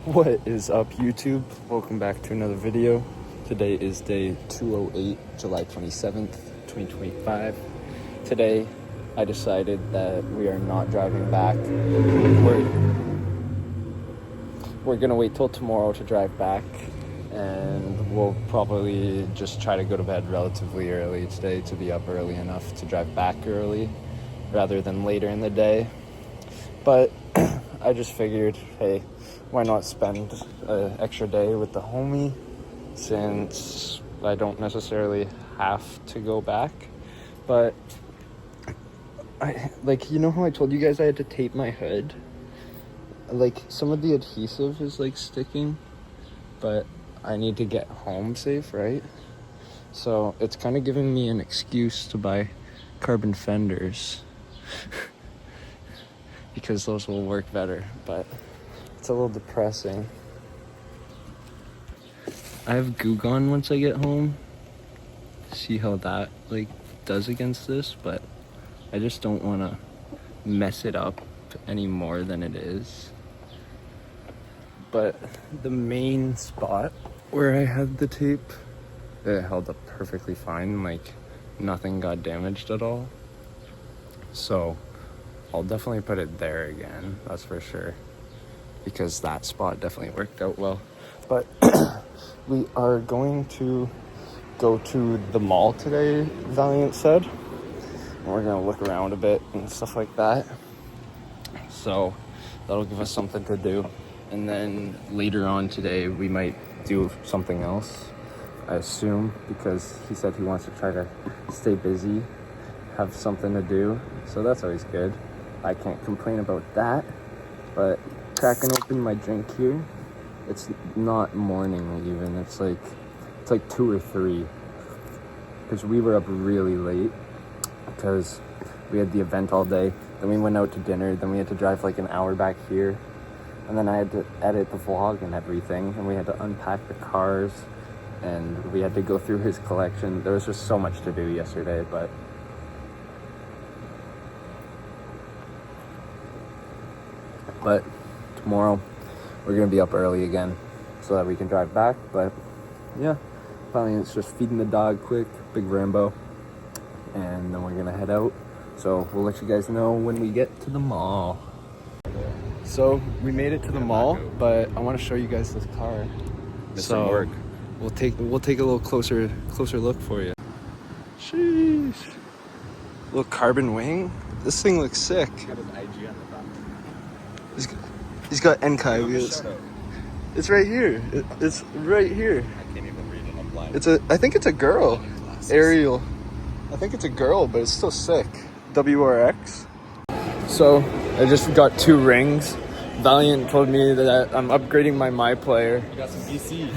What is up, YouTube? Welcome back to another video. Today is day 208, July 27th, 2025. Today, I decided that we are not driving back. We're gonna wait till tomorrow to drive back, and we'll probably just try to go to bed relatively early today to be up early enough to drive back early rather than later in the day. But I just figured, hey, why not spend an extra day with the homie, since I don't necessarily have to go back. But you know how I told you guys I had to tape my hood? Some of the adhesive is sticking, but I need to get home safe, right? So it's kind of giving me an excuse to buy carbon fenders because those will work better, but it's a little depressing. I have Goo Gone once I get home. See how that does against this, but I just don't want to mess it up any more than it is. But the main spot where I had the tape, it held up perfectly fine. Nothing got damaged at all. So I'll definitely put it there again, that's for sure, because that spot definitely worked out well. But we are going to go to the mall today, Valiant said. And we're gonna look around a bit and stuff like that. So that'll give us something to do. And then later on today, we might do something else, I assume, because he said he wants to try to stay busy, have something to do. So that's always good. I can't complain about that. But cracking open my drink here, it's not morning even. It's like 2 or 3, because we were up really late because we had the event all day. Then we went out to dinner. Then we had to drive an hour back here, and then I had to edit the vlog and everything. And we had to unpack the cars, and we had to go through his collection. There was just so much to do yesterday, but tomorrow we're gonna be up early again so that we can drive back. But yeah, finally it's just feeding the dog quick, big Rambo, and then we're gonna head out. So we'll let you guys know when we get to the mall. So we made it to the mall, but I want to show you guys this car. So work. We'll take a little closer look for you. Sheesh. Little carbon wing. This thing looks sick. Got his IG on the back. He's got Enkai wheels. It's right here. It's right here. I can't even read it. I'm blind. I think it's a girl. Ariel. I think it's a girl, but it's still sick. WRX. So I just got 2 rings. Valiant told me that I'm upgrading my player. You got some VC.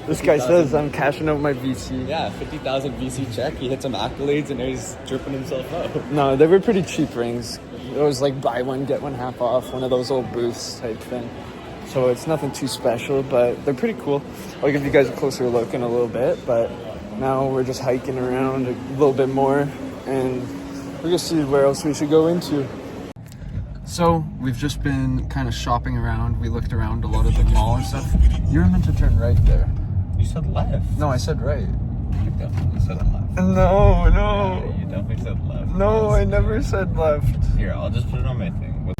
This guy says I'm cashing out my VC. Yeah, 50,000 VC check. He hit some accolades and now he's dripping himself up. No, they were pretty cheap rings. It was buy one, get one half off, one of those old booths type thing. So it's nothing too special, but they're pretty cool. I'll give you guys a closer look in a little bit, but now we're just hiking around a little bit more, and we're gonna see where else we should go into. So we've just been kind of shopping around. We looked around a lot of the mall and stuff. You were meant to turn right there. You said left. No, I said right. You definitely said left. No. Yeah, you definitely said left. No, I never said left. Here, I'll just put it on my thing.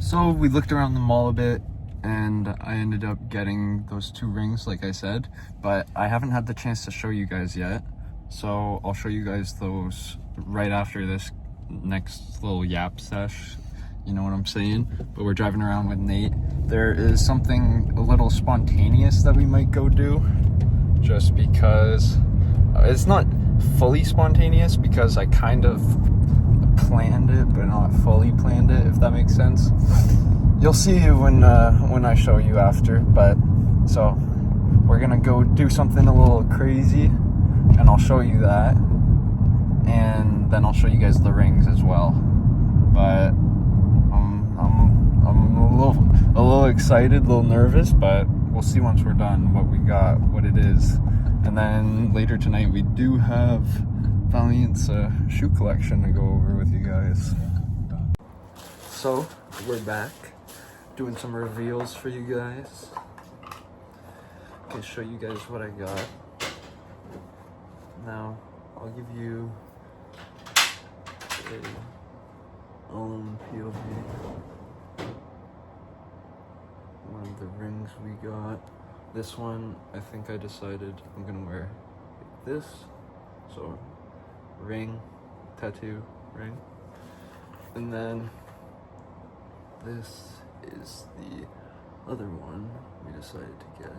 So we looked around the mall a bit, and I ended up getting those 2 rings, like I said, but I haven't had the chance to show you guys yet. So I'll show you guys those right after this next little yap sesh. You know what I'm saying? But we're driving around with Nate. There is something a little spontaneous that we might go do, just because it's not fully spontaneous, because I kind of planned it, but not fully planned it, if that makes sense. You'll see when I show you after. But so we're gonna go do something a little crazy, and I'll show you that, and then I'll show you guys the rings as well. But I'm a little excited, a little nervous, but we'll see once we're done what we got, what it is. And then later tonight we do have Valiant's shoe collection to go over with you guys. So we're back doing some reveals for you guys. Okay, show you guys what I got. Now, I'll give you a POV. One of the rings we got. This one, I think I decided I'm gonna wear like this. So, ring, tattoo, ring. And then this is the other one we decided to get.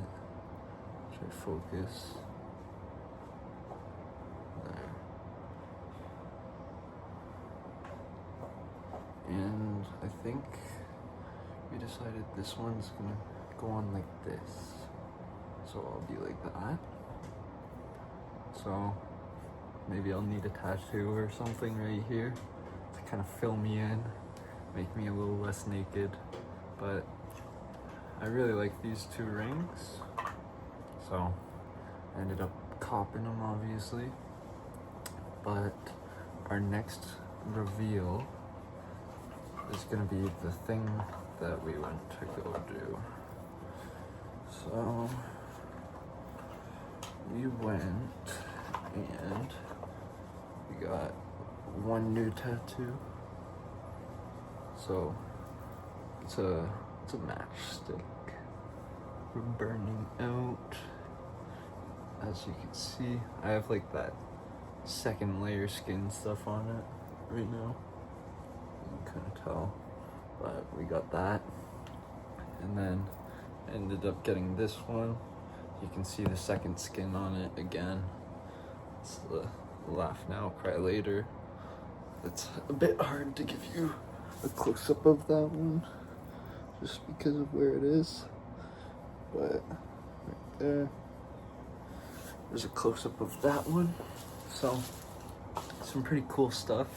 Try to focus. There. And I think we decided this one's gonna go on like this. So I'll be like that. So maybe I'll need a tattoo or something right here to kind of fill me in, make me a little less naked. But I really like these two rings. So I ended up copping them, obviously. But our next reveal is gonna be the thing that we went to go do. So we went and we got one new tattoo. So it's a matchstick. We're burning out. As you can see, I have like that second layer skin stuff on it right now. You can kind of tell, but we got that. And then ended up getting this one. You can see the second skin on it again. It's the laugh now, cry later. It's a bit hard to give you a close-up of that one, just because of where it is. But right there, there's a close-up of that one. So, some pretty cool stuff.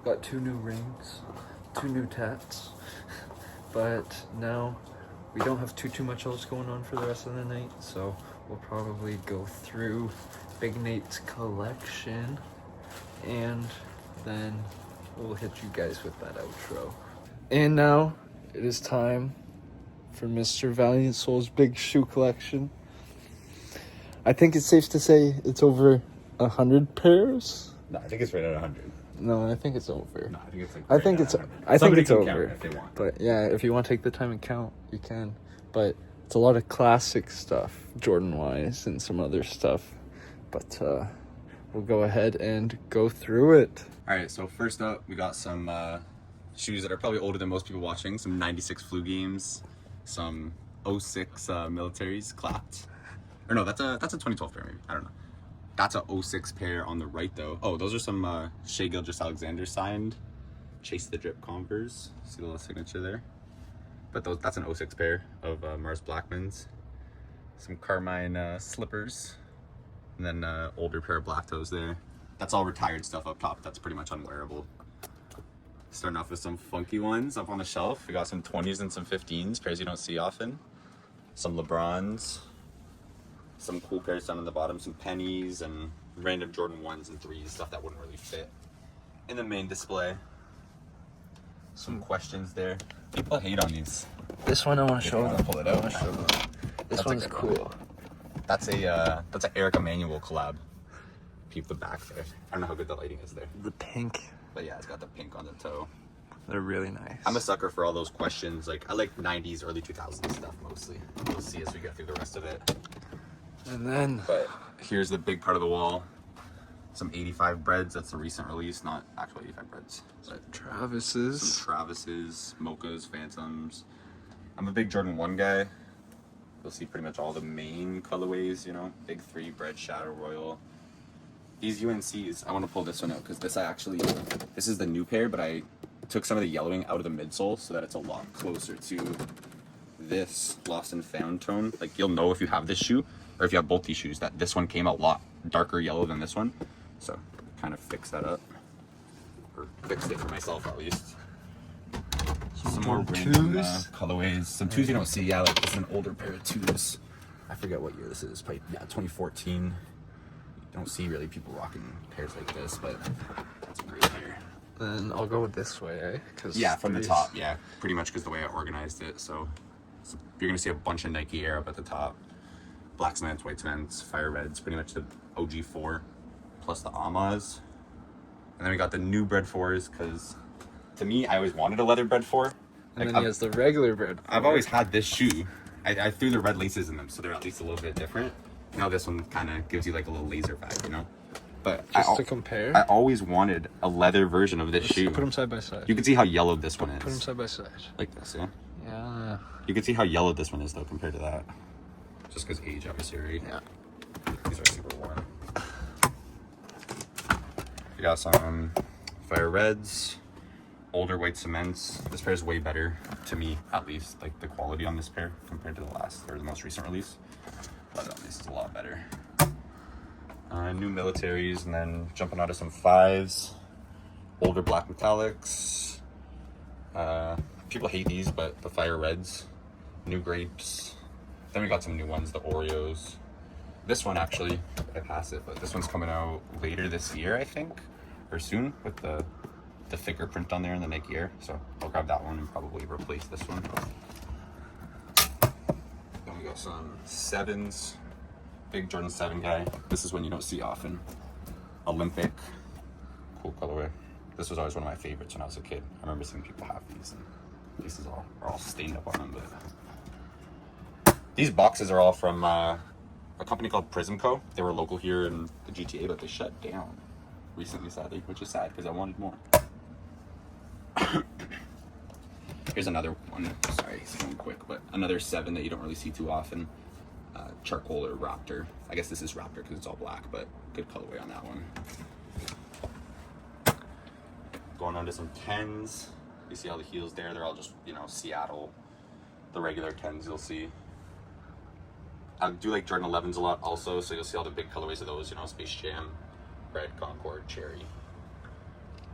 Got 2 new rings, 2 new tats. But now, we don't have too much else going on for the rest of the night, so we'll probably go through Big Nate's collection, and then we'll hit you guys with that outro. And now, it is time for Mr. Valiant Soul's big shoe collection. I think it's safe to say it's over 100 pairs. No, I think it's right at 100. No, I think it's over. No, I think it's like. I think it's. I think it's over. If they want. But yeah, if you want to take the time and count, you can. But it's a lot of classic stuff, Jordan-wise, and some other stuff. But we'll go ahead and go through it. All right, so first up, we got some shoes that are probably older than most people watching. Some 96 flu games, some 06 militaries clapped. Or no, that's a 2012 pair maybe. I don't know. That's a 06 pair on the right though. Oh, those are some Shea Gilgeous-Alexander signed Chase the Drip Converse. See the little signature there? But that's an 06 pair of Mars Blackmans. Some Carmine slippers. And then older pair of black toes there. That's all retired stuff up top. That's pretty much unwearable. Starting off with some funky ones up on the shelf. We got some 20s and some 15s, pairs you don't see often. Some LeBrons. Some cool pairs down on the bottom, some pennies and random Jordan 1s and 3s, stuff that wouldn't really fit in the main display. Some questions there. People hate on these. This one I want to show them. Pull it out. This one's cool. That's an Eric Emanuel collab. Peep the back there. I don't know how good the lighting is there. The pink. But yeah, it's got the pink on the toe. They're really nice. I'm a sucker for all those questions. Like, I like 90s, early 2000s stuff mostly. We'll see as we get through the rest of it. And then, but here's the big part of the wall. Some 85 breads. That's a recent release, not actual 85 breads. But Travis's. Some Travis's, Mochas, Phantoms. I'm a big Jordan 1 guy. You'll see pretty much all the main colorways, you know. Big 3, Bread, Shadow, Royal. These UNCs, I want to pull this one out because this is the new pair, but I took some of the yellowing out of the midsole so that it's a lot closer to this lost and found tone. Like, you'll know if you have this shoe or if you have both these shoes that this one came out a lot darker yellow than this one. So kind of fix that up, or fixed it for myself at least. Some more random colorways. Some 2s you don't see. Yeah, like this is an older pair of 2s. I forget what year this is. Probably, yeah, 2014. You don't see really people rocking pairs like this, but that's a great pair. Then I'll go this way, eh? Cause Yeah, from the top, yeah. Pretty much because the way I organized it. So you're going to see a bunch of Nike Air up at the top. Black cements, white cements, fire reds, pretty much the OG4 plus the Amas. And then we got the new bread 4s because to me, I always wanted a leather bread 4. And then he has the regular bread 4. I've always had this shoe. I threw the red laces in them, so they're at least a little bit different. Now this one kind of gives you like a little laser vibe, you know? But Just to compare. I always wanted a leather version of this shoe. Put them side by side. You can see how yellow this one is. Put them side by side. Like this, yeah? Yeah. You can see how yellow this one is though compared to that. Just because age, obviously, right? Yeah. These are super worn. We got some fire reds, older white cements. This pair is way better, to me at least, like the quality on this pair compared to the last or the most recent release. But this is a lot better. New militaries, and then jumping out of some 5s, older black metallics. People hate these, but the fire reds, new grapes. Then we got some new ones, the Oreos. This one actually, I pass it, but this one's coming out later this year, I think, or soon, with the thicker print on there in the Nike Air. So I'll grab that one and probably replace this one. Then we got some 7s. Big Jordan 7 guy. This is one you don't see often. Olympic. Cool colorway. This was always one of my favorites when I was a kid. I remember seeing people have these, and these are all stained up on them. But these boxes are all from a company called Prism Co. They were local here in the GTA, but they shut down recently, sadly, which is sad because I wanted more. Here's another one. Sorry, it's going quick, but another 7 that you don't really see too often. Charcoal or Raptor. I guess this is Raptor because it's all black, but good colorway on that one. Going on to some 10s. You see all the heels there. They're all just, you know, Seattle. The regular 10s you'll see. I do like Jordan 11s a lot also, so you'll see all the big colorways of those, you know, Space Jam, Red, Concord, Cherry.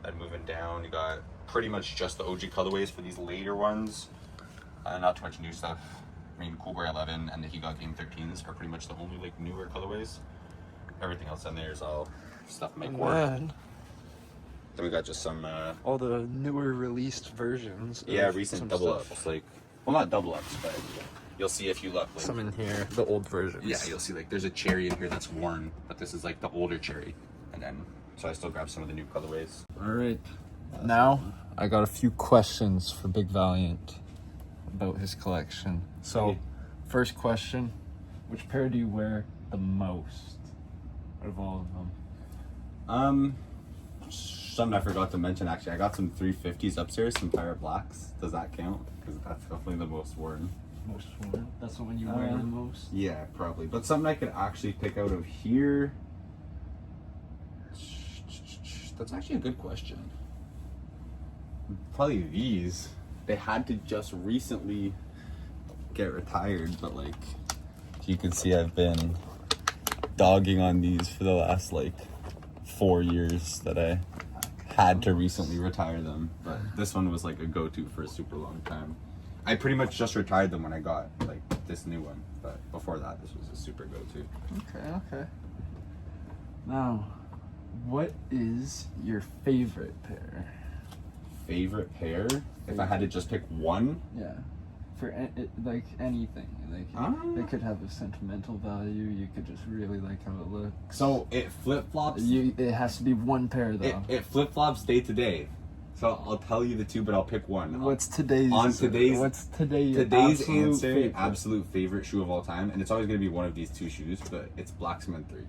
And moving down, you got pretty much just the OG colorways for these later ones. Not too much new stuff. I mean, Cool Boy 11 and the He Got Game 13s are pretty much the only like newer colorways. Everything else in there is all stuff make work. Then we got just some all the newer released versions. Yeah, recent double ups. Like, well, not double ups, but you'll see if you look. Like, some in here, the old versions. Yeah, you'll see like there's a cherry in here that's worn, but this is like the older cherry. And then, so I still grabbed some of the new colorways. All right. Now I got a few questions for Big Valiant about his collection. So, first question, which pair do you wear the most out of all of them? Something I forgot to mention actually, I got some 350s upstairs, some Pirate Blacks. Does that count? Because that's definitely the most worn. Most worn? That's the one you wear the most? Yeah, probably. But something I could actually pick out of here. That's actually a good question. Probably these. They had to just recently get retired, but like you can see I've been dogging on these for the last like 4 years that I had to recently retire them. But this one was like a go-to for a super long time. I pretty much just retired them when I got like this new one, but before that this was a super go-to. Okay. Now, what is your favorite pair? Favorite pair? If I had to just pick one? Yeah. For like anything. Like it could have a sentimental value. You could just really like how it looks. So it flip-flops? It has to be one pair though. It flip-flops day to day. So I'll tell you the two, but I'll pick one. What's today's absolute favorite shoe of all time, and it's always gonna be one of these two shoes, but it's Black Cement 3.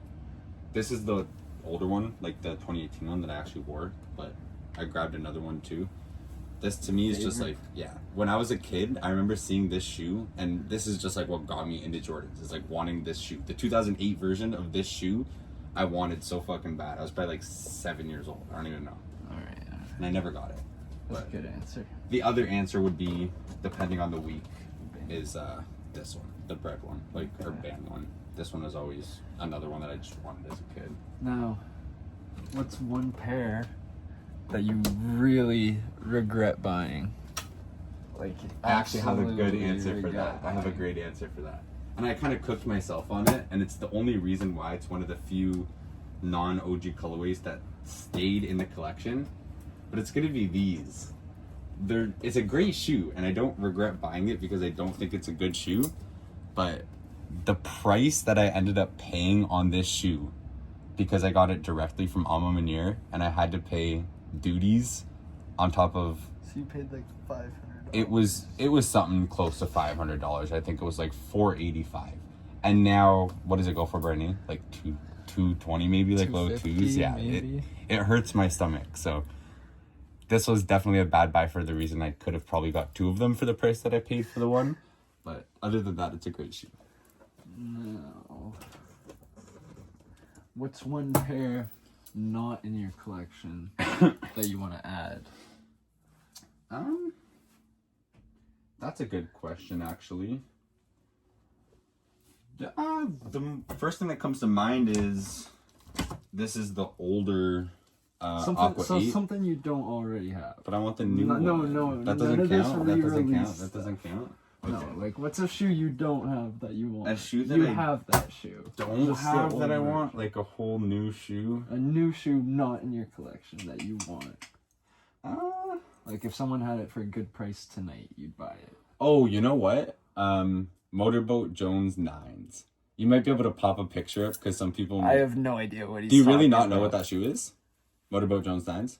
This is the older one, like the 2018 one that I actually wore, but I grabbed another one too. This to me is just like, yeah. When I was a kid, I remember seeing this shoe, and this is just like what got me into Jordans. Is like wanting this shoe. The 2008 version of this shoe, I wanted so fucking bad. I was probably like 7 years old. I don't even know. All right. And I never got it. That's a good answer. The other answer would be, depending on the week, is this one, the bread one, like or band one. This one was always another one that I just wanted as a kid. Now, what's one pair that you really regret buying? Like, I actually have a good answer for that. I have a great answer for that. And I kind of cooked myself on it, and it's the only reason why. It's one of the few non-OG colorways that stayed in the collection. but it's gonna be these. It's a great shoe, and I don't regret buying it because I don't think it's a good shoe. But the price that I ended up paying on this shoe, because I got it directly from Alma Manier, and I had to pay duties on top of. So you paid like $500. It was something close to $500. I think it was like $485. And now, what does it go for, Brittany? Like 220 maybe, like low twos. Yeah, it hurts my stomach. So this was definitely a bad buy for the reason I could have probably got 2 of them for the price that I paid for the one. But other than that, it's a great shoe. No. What's one pair not in your collection that you want to add? That's a good question, actually. The first thing that comes to mind is this is the older Aqua 8. Something you don't already have. But I want the new No, one. That doesn't count. That doesn't count. Okay. No, like what's a shoe you don't have that you want? A shoe that you I have that shoe. Don't Just have the that I older want, version. like a whole new shoe. A new shoe not in your collection that you want. Like if someone had it for a good price tonight, you'd buy it. Oh, you know what? Motorboat Jones 9s. You might be able to pop a picture up because some people. I have no idea what he's. Do you really not know what that shoe is? Motorboat Jones 9s.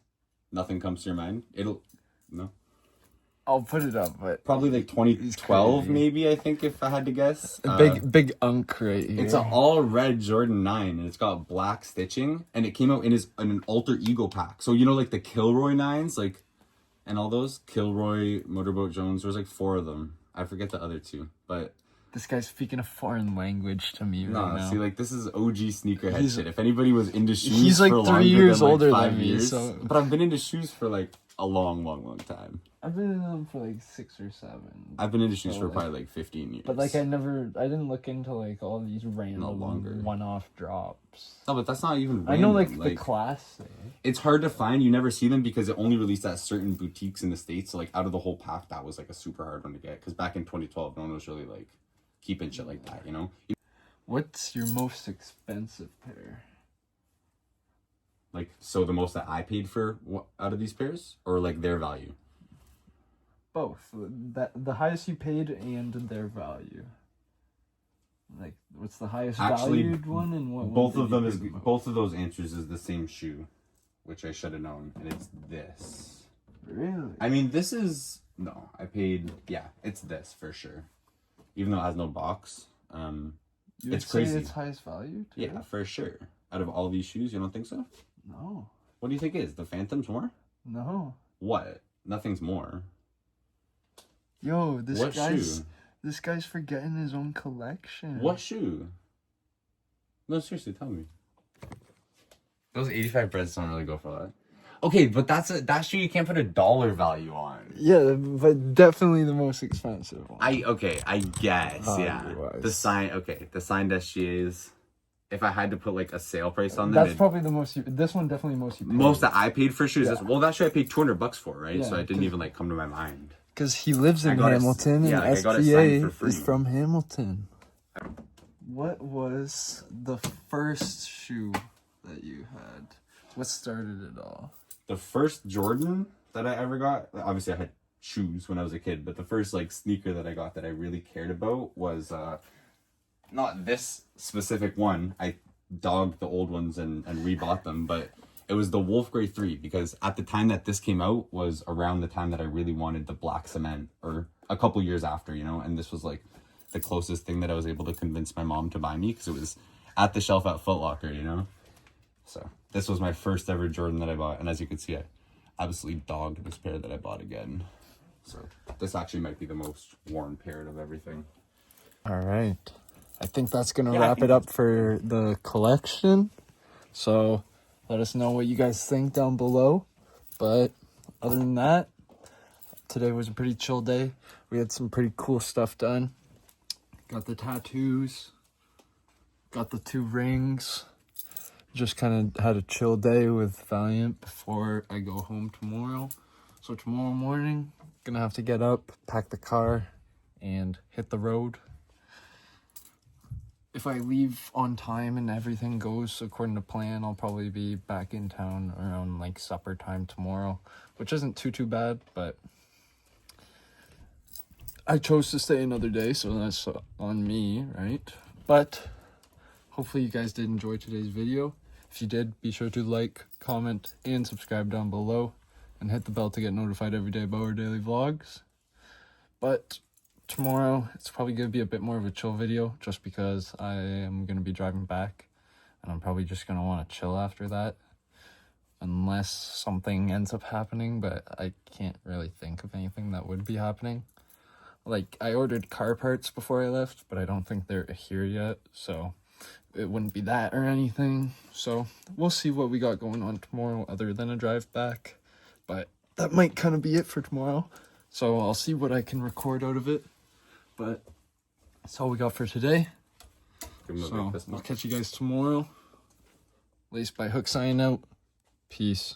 Nothing comes to your mind. No. I'll put it up, but Probably like 2012, maybe. I think if I had to guess. Big unk right here. It's an all red Jordan 9, and it's got black stitching, and it came out in an alter ego pack. So you know, like the Kilroy 9s, like, and all those Kilroy, Motorboat Jones. There's like 4 of them. I forget the other 2, but. This guy's speaking a foreign language to me right now. See, like, this is OG sneakerhead shit. If anybody was into shoes he's like for 3 years than, like, older 5 than me, years, so... But I've been into shoes for, like, a long time. I've been in them for, like, 6 or 7. I've been into shoes for probably, like, 15 years. But, like, I didn't look into, like, all these random longer. one-off drops. No, but that's not even random. I know, like, the classic. It's hard to find. You never see them because it only released at certain boutiques in the States. So, like, out of the whole pack, that was, like, a super hard one to get. Because back in 2012, no one was really, like, keeping shit like that, you know? What's your most expensive pair? Like, so the most that I paid for out of these pairs? Or, like, their value? Both. The highest you paid and their value. Like, what's the highest valued one and what? Both of them is both of those answers is the same shoe, which I should have known, and it's this. Really? I mean, this is I paid. Yeah, it's this for sure. Even though it has no box, it's crazy. It's highest value too? Yeah, for sure. Out of all these shoes, you don't think so? No. What do you think is the Phantom's more? No. What? Nothing's more. Yo, What shoe? This guy's forgetting his own collection. What shoe? No, seriously, tell me. Those 85 breads don't really go for that. Okay, but that shoe you can't put a dollar value on. Yeah, but definitely the most expensive one. I guess, yeah. Otherwise. The signed SGAs. If I had to put like a sale price on them, That's probably the most. This one definitely most you paid. most that I paid for shoes. Yeah. Well, that shoe I paid $200 for, right? Yeah, So it didn't even like come to my mind. Because he lives in Hamilton, like, I got it SGA signed for free. is from Hamilton. What was the first shoe that you had? What started it all? The first Jordan that I ever got, obviously I had shoes when I was a kid, but the first like sneaker that I got that I really cared about was not this specific one. I dogged the old ones and rebought them, but it was the Wolf Grey 3, because at the time that this came out was around the time that I really wanted the black cement, or a couple years after, you know, and this was like the closest thing that I was able to convince my mom to buy me, because it was at the shelf at Foot Locker, you know. So this was my first ever Jordan that I bought, and as you can see, I absolutely dogged this pair that I bought again. So this actually might be the most worn pair of everything. All right. I think that's going to wrap it up for the collection. So let us know what you guys think down below. But other than that, today was a pretty chill day. We had some pretty cool stuff done. Got the tattoos. Got the 2 rings. Just kind of had a chill day with Valiant before I go home tomorrow. So tomorrow morning, gonna have to get up, pack the car, and hit the road. if I leave on time and everything goes according to plan, I'll probably be back in town around like supper time tomorrow, which isn't too bad, but I chose to stay another day, so that's on me, right? But hopefully you guys did enjoy today's video. If you did, be sure to like, comment, and subscribe down below, and hit the bell to get notified every day about our daily vlogs. But tomorrow, it's probably going to be a bit more of a chill video, just because I am going to be driving back, and I'm probably just going to want to chill after that, unless something ends up happening, but I can't really think of anything that would be happening. Like, I ordered car parts before I left, but I don't think they're here yet, so it wouldn't be that or anything. So we'll see what we got going on tomorrow other than a drive back, but that might kind of be it for tomorrow. So I'll see what I can record out of it, but that's all we got for today. So I'll catch you guys tomorrow. Lacedbyhook signing out. Peace.